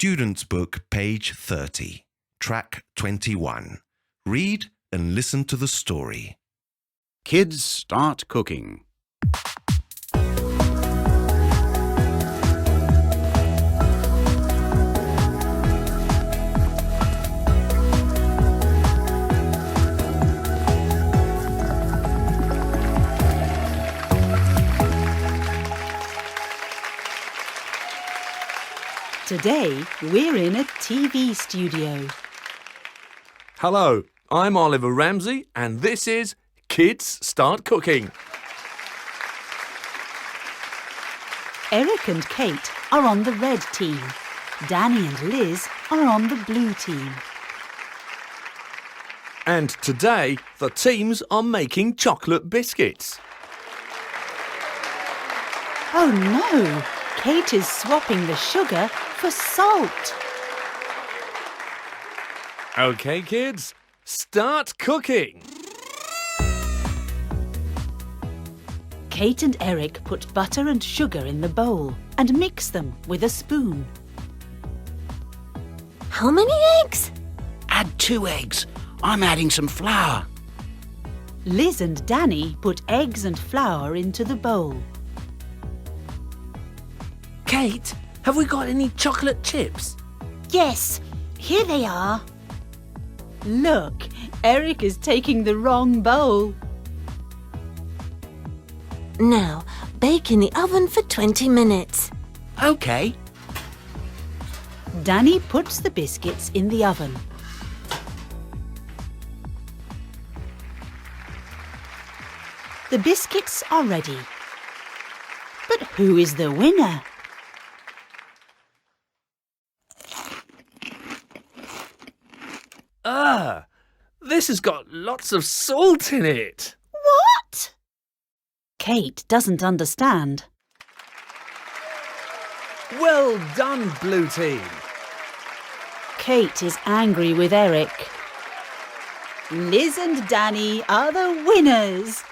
Student's Book, page 30, track 21. Read and listen to the story. Kids start cooking. Today, we're in a TV studio. Hello, I'm Oliver Ramsey and this is Kids Start Cooking. Eric and Kate are on the red team. Danny and Liz are on the blue team. And today, the teams are making chocolate biscuits. Oh no! Kate is swapping the sugar for salt. OK, kids, start cooking. Kate and Eric put butter and sugar in the bowl and mix them with a spoon. How many eggs? Add 2 eggs. I'm adding some flour. Liz and Danny put eggs and flour into the bowl. Kate, have we got any chocolate chips? Yes, here they are. Look, Eric is taking the wrong bowl. Now, bake in the oven for 20 minutes. OK. Danny puts the biscuits in the oven. The biscuits are ready. But who is the winner? This has got lots of salt in it. What? Kate doesn't understand. Well done, blue team. Kate is angry with Eric. Liz and Danny are the winners.